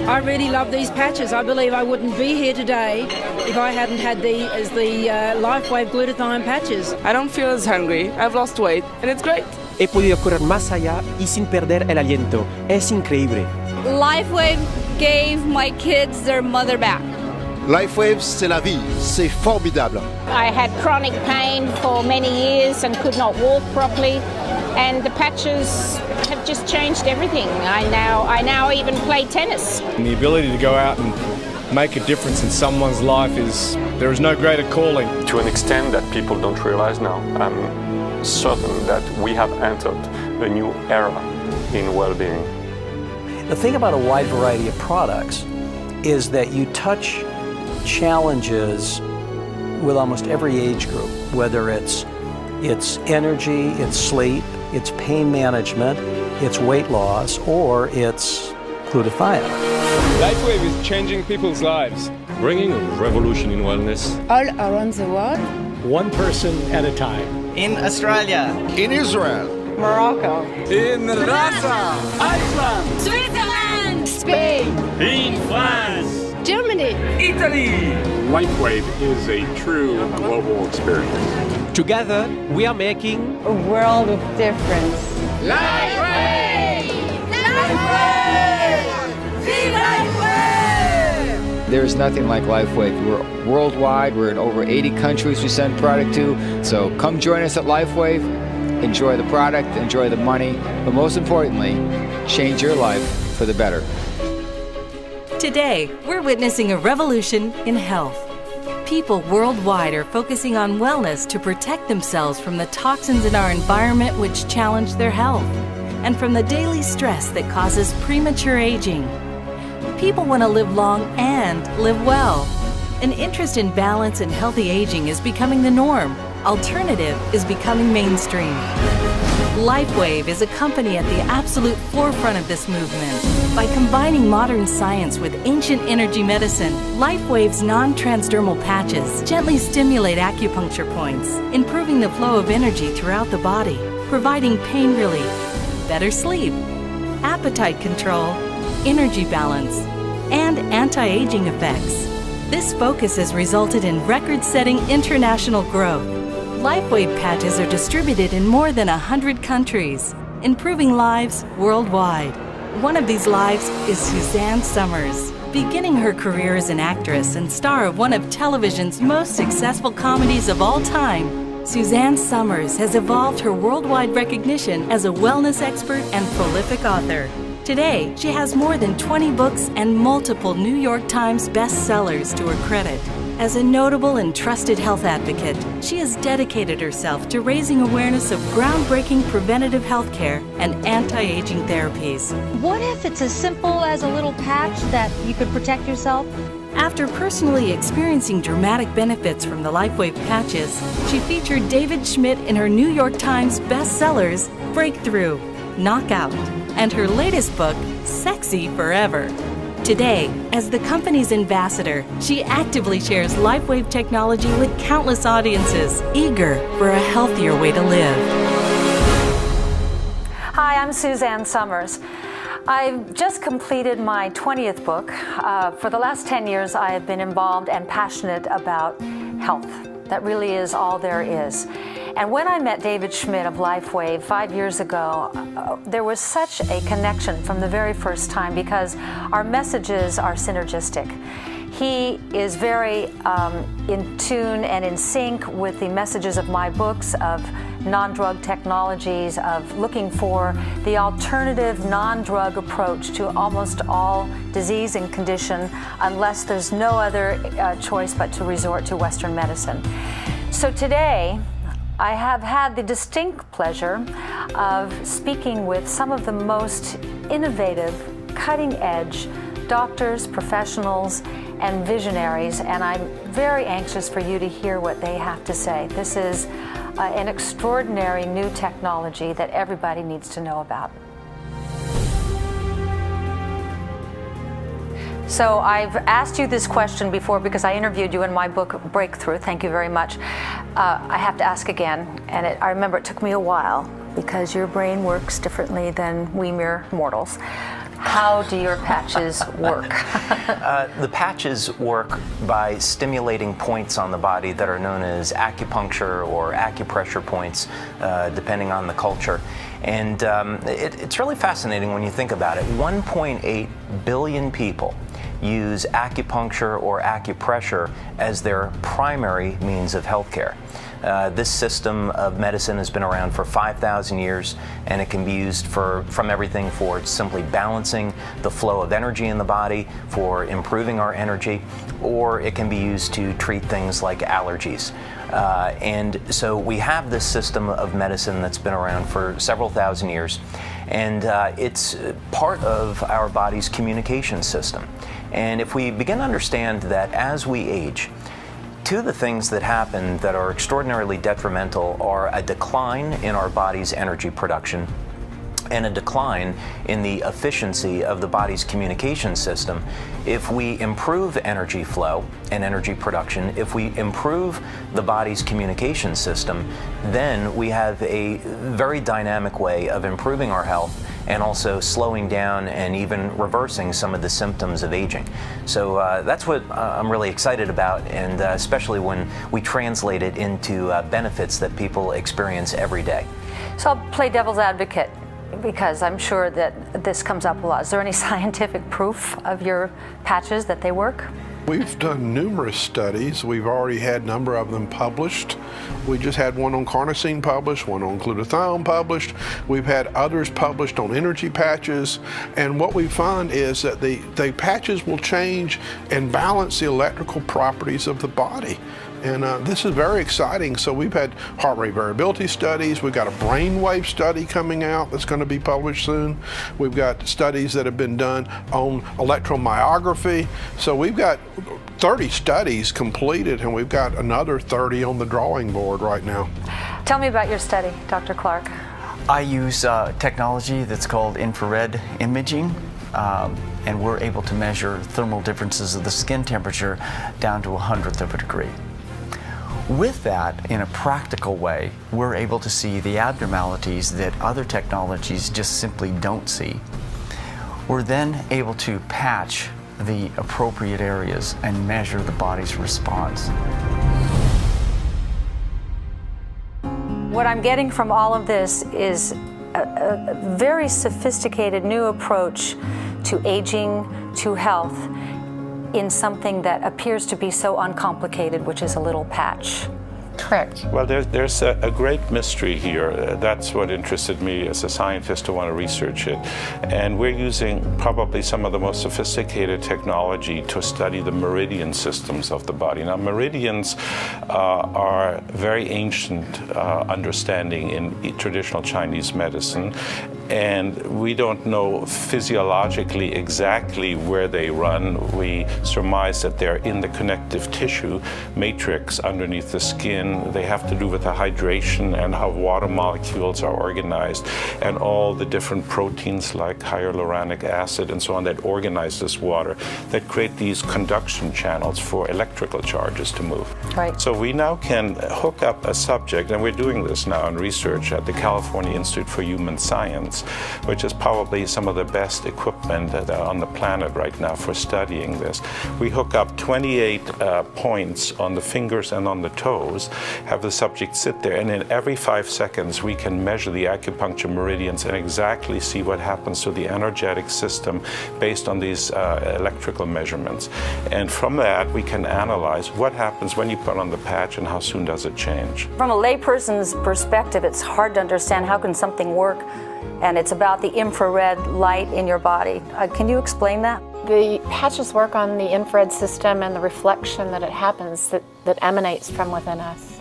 I really love these patches. I believe I wouldn't be here today if I hadn't had the LifeWave glutathione patches. I don't feel as hungry. I've lost weight and it's great. He podido correr más allá y sin perder el aliento. Es increíble. LifeWave gave my kids their mother back. LifeWave, c'est la vie. C'est formidable. I had chronic pain for many years and could not walk properly, and the patches have just changed everything. I now even play tennis. And the ability to go out and make a difference in someone's life there is no greater calling. To an extent that people don't realize now, I'm certain that we have entered a new era in well-being. The thing about a wide variety of products is that you touch challenges with almost every age group, whether it's energy, it's sleep, it's pain management, it's weight loss, or it's glutathione. LifeWave is changing people's lives. Bringing a revolution in wellness. All around the world. One person at a time. In Australia. In Israel. Morocco. In Russia. Iceland. Switzerland. Spain. In France. Germany. Italy. LifeWave is a true global experience. Together, we are making a world of difference. LifeWave! LifeWave! See LifeWave! There's nothing like LifeWave. We're worldwide. We're in over 80 countries we send product to. So come join us at LifeWave. Enjoy the product, enjoy the money, but most importantly, change your life for the better. Today, we're witnessing a revolution in health. People worldwide are focusing on wellness to protect themselves from the toxins in our environment which challenge their health, and from the daily stress that causes premature aging. People want to live long and live well. An interest in balance and healthy aging is becoming the norm. Alternative is becoming mainstream. LifeWave is a company at the absolute forefront of this movement. By combining modern science with ancient energy medicine, LifeWave's non-transdermal patches gently stimulate acupuncture points, improving the flow of energy throughout the body, providing pain relief, better sleep, appetite control, energy balance, and anti-aging effects. This focus has resulted in record-setting international growth. LifeWave patches are distributed in more than 100 countries, improving lives worldwide. One of these lives is Suzanne Summers. Beginning her career as an actress and star of one of television's most successful comedies of all time, Suzanne Summers has evolved her worldwide recognition as a wellness expert and prolific author. Today, she has more than 20 books and multiple New York Times bestsellers to her credit. As a notable and trusted health advocate, she has dedicated herself to raising awareness of groundbreaking preventative health care and anti-aging therapies. What if it's as simple as a little patch that you could protect yourself? After personally experiencing dramatic benefits from the LifeWave patches, she featured David Schmidt in her New York Times bestsellers Breakthrough, Knockout, and her latest book, Sexy Forever. Today, as the company's ambassador, she actively shares LifeWave technology with countless audiences, eager for a healthier way to live. Hi, I'm Suzanne Summers. I've just completed my 20th book. For the last 10 years, I have been involved and passionate about health. That really is all there is. And when I met David Schmidt of LifeWave 5 years ago, there was such a connection from the very first time because our messages are synergistic. He is very in tune and in sync with the messages of my books, of non-drug technologies, of looking for the alternative non-drug approach to almost all disease and condition, unless there's no other choice but to resort to Western medicine. So today, I have had the distinct pleasure of speaking with some of the most innovative, cutting-edge doctors, professionals, and visionaries, and I'm very anxious for you to hear what they have to say. This is an extraordinary new technology that everybody needs to know about. So I've asked you this question before because I interviewed you in my book, Breakthrough. Thank you very much. I have to ask again, and I remember it took me a while because your brain works differently than we mere mortals. How do your patches work? The patches work by stimulating points on the body that are known as acupuncture or acupressure points, depending on the culture. And it's really fascinating when you think about it. 1.8 billion people use acupuncture or acupressure as their primary means of healthcare. This system of medicine has been around for 5,000 years, and it can be used from everything for simply balancing the flow of energy in the body, for improving our energy, or it can be used to treat things like allergies. And so we have this system of medicine that's been around for several thousand years, and it's part of our body's communication system. And if we begin to understand that as we age, two of the things that happen that are extraordinarily detrimental are a decline in our body's energy production and a decline in the efficiency of the body's communication system. If we improve energy flow and energy production, if we improve the body's communication system, then we have a very dynamic way of improving our health and also slowing down and even reversing some of the symptoms of aging. So that's what I'm really excited about, and especially when we translate it into benefits that people experience every day. So I'll play devil's advocate, because I'm sure that this comes up a lot. Is there any scientific proof of your patches that they work? We've done numerous studies. We've already had a number of them published. We just had one on carnosine published, one on glutathione published. We've had others published on energy patches. And what we find is that the patches will change and balance the electrical properties of the body. And this is very exciting. So we've had heart rate variability studies. We've got a brainwave study coming out that's going to be published soon. We've got studies that have been done on electromyography. So we've got 30 studies completed, and we've got another 30 on the drawing board right now. Tell me about your study, Dr. Clark. I use technology that's called infrared imaging. And we're able to measure thermal differences of the skin temperature down to 1/100th of a degree. With that, in a practical way, we're able to see the abnormalities that other technologies just simply don't see. We're then able to patch the appropriate areas and measure the body's response. What I'm getting from all of this is a very sophisticated new approach to aging, to health, in something that appears to be so uncomplicated, which is a little patch. Correct. Well, there's a great mystery here. That's what interested me as a scientist to want to research it. And we're using probably some of the most sophisticated technology to study the meridian systems of the body. Now, meridians are very ancient understanding in traditional Chinese medicine. And we don't know physiologically exactly where they run. We surmise that they're in the connective tissue matrix underneath the skin. They have to do with the hydration and how water molecules are organized, and all the different proteins like hyaluronic acid and so on that organize this water, that create these conduction channels for electrical charges to move. Right. So we now can hook up a subject, and we're doing this now in research at the California Institute for Human Science, which is probably some of the best equipment on the planet right now for studying this. We hook up 28 points on the fingers and on the toes, have the subject sit there, and in every 5 seconds we can measure the acupuncture meridians and exactly see what happens to the energetic system based on these electrical measurements. And from that we can analyze what happens when you put on the patch and how soon does it change. From a layperson's perspective, it's hard to understand how can something work, and it's about the infrared light in your body. Can you explain that? The patches work on the infrared system and the reflection that it happens that emanates from within us.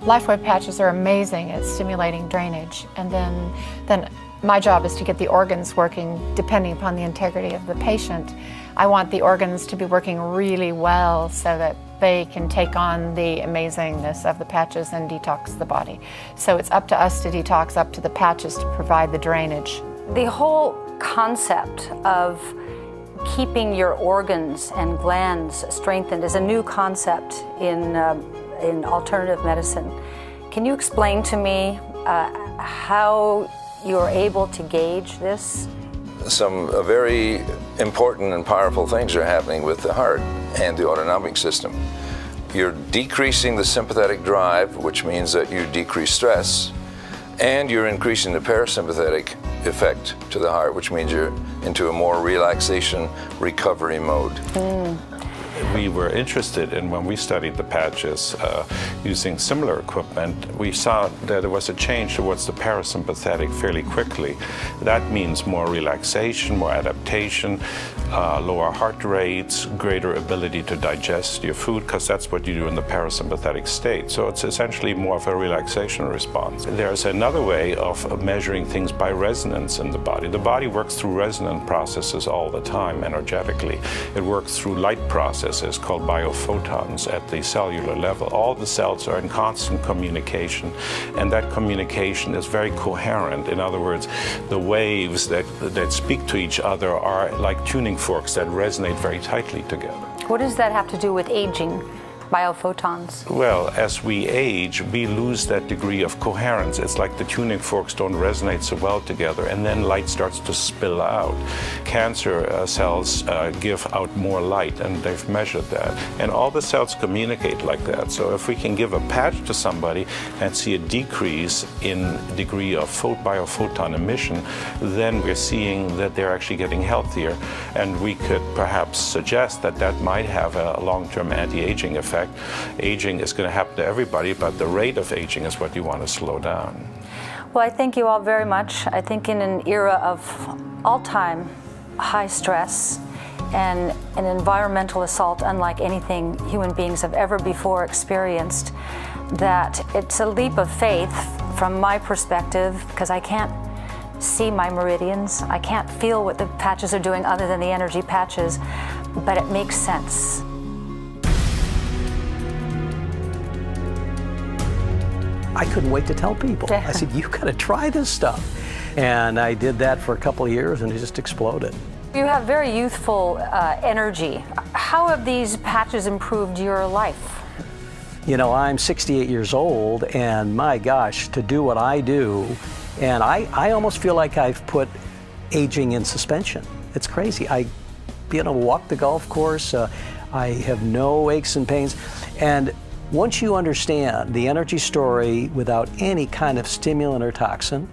LifeWave patches are amazing at stimulating drainage, and then my job is to get the organs working depending upon the integrity of the patient. I want the organs to be working really well so that they can take on the amazingness of the patches and detox the body. So it's up to us to detox, up to the patches to provide the drainage. The whole concept of keeping your organs and glands strengthened is a new concept in alternative medicine. Can you explain to me how you're able to gauge this some very important and powerful things are happening with the heart and the autonomic system. You're decreasing the sympathetic drive, which means that you decrease stress, and you're increasing the parasympathetic effect to the heart, which means you're into a more relaxation recovery mode. We were interested in, when we studied the patches using similar equipment, we saw that there was a change towards the parasympathetic fairly quickly. That means more relaxation, more adaptation, lower heart rates, greater ability to digest your food, because that's what you do in the parasympathetic state. So it's essentially more of a relaxation response. There's another way of measuring things by resonance in the body. The body works through resonant processes all the time energetically. It works through light processes called biophotons at the cellular level. All the cells are in constant communication, and that communication is very coherent. In other words, the waves that speak to each other are like tuning forks that resonate very tightly together. What does that have to do with aging? Biophotons? Well, as we age, we lose that degree of coherence. It's like the tuning forks don't resonate so well together, and then light starts to spill out. Cancer cells give out more light, and they've measured that. And all the cells communicate like that. So if we can give a patch to somebody and see a decrease in degree of biophoton emission, then we're seeing that they're actually getting healthier. And we could perhaps suggest that that might have a long-term anti-aging effect. Aging is going to happen to everybody, but the rate of aging is what you want to slow down. Well, I thank you all very much. I think in an era of all-time high stress and an environmental assault unlike anything human beings have ever before experienced, that it's a leap of faith from my perspective, because I can't see my meridians. I can't feel what the patches are doing other than the energy patches, but it makes sense. I couldn't wait to tell people. I said, you gotta try this stuff. And I did that for a couple of years, and it just exploded. You have very youthful energy. How have these patches improved your life? You know, I'm 68 years old, and my gosh, to do what I do, and I almost feel like I've put aging in suspension. It's crazy. I walk the golf course. I have no aches and pains. And once you understand the energy story without any kind of stimulant or toxin,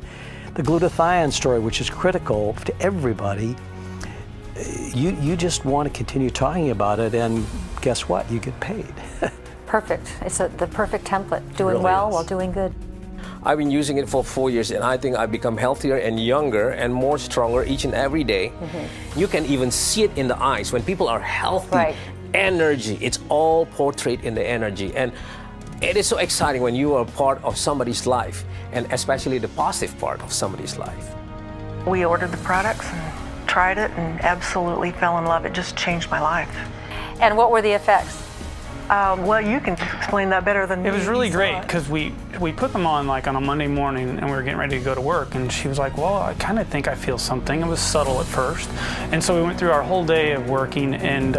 the glutathione story, which is critical to everybody, you just want to continue talking about it, and guess what? You get paid. Perfect. It's the perfect template. Doing really well is. while doing good. I've been using it for 4 years, and I think I've become healthier and younger and more stronger each and every day. Mm-hmm. You can even see it in the eyes. When people are healthy, right. Energy, it's all portrayed in the energy. And it is so exciting when you are part of somebody's life, and especially the positive part of somebody's life. We ordered the products and tried it and absolutely fell in love. It just changed my life. And what were the effects? Well, you can explain that better than me. It was really great because we put them on like on a Monday morning, and we were getting ready to go to work, and she was like, well, I kind of think I feel something. It was subtle at first. And so we went through our whole day of working, and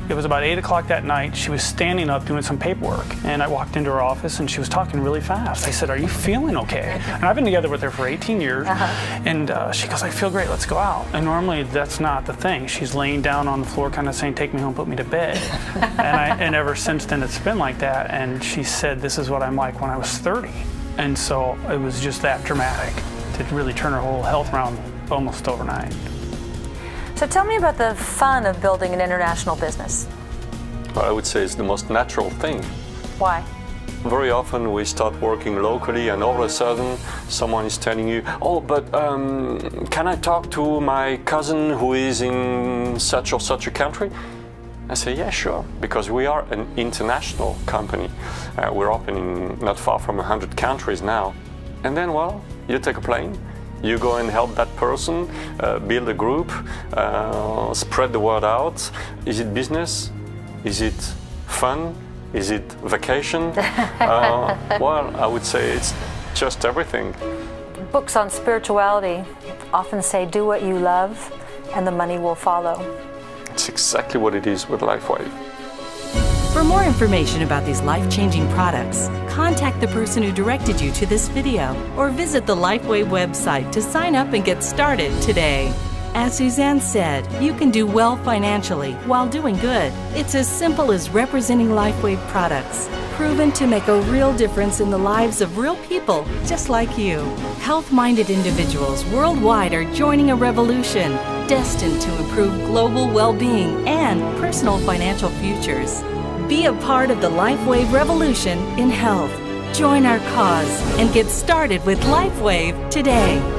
it was about 8 o'clock that night. She was standing up doing some paperwork, and I walked into her office, and she was talking really fast. I said, are you feeling okay? And I've been together with her for 18 years, and she goes, I feel great, let's go out. And normally that's not the thing. She's laying down on the floor kind of saying, take me home, put me to bed. And ever since then it's been like that, and she said, this is what I'm like when I was 30. And so it was just that dramatic to really turn her whole health around almost overnight. So tell me about the fun of building an international business. Well, I would say it's the most natural thing. Why? Very often we start working locally, and all of a sudden someone is telling you, oh, but can I talk to my cousin who is in such or such a country? I say, yeah, sure, because we are an international company. We're opening not far from 100 countries now. And then, well, you take a plane, you go and help that person, build a group, spread the word out. Is it business? Is it fun? Is it vacation? Well, I would say it's just everything. Books on spirituality often say, do what you love, and the money will follow. It's exactly what it is with LifeWave. For more information about these life-changing products, contact the person who directed you to this video or visit the LifeWave website to sign up and get started today. As Suzanne said, you can do well financially while doing good. It's as simple as representing LifeWave products, proven to make a real difference in the lives of real people just like you. Health-minded individuals worldwide are joining a revolution destined to improve global well-being and personal financial futures. Be a part of the LifeWave Revolution in health. Join our cause and get started with LifeWave today.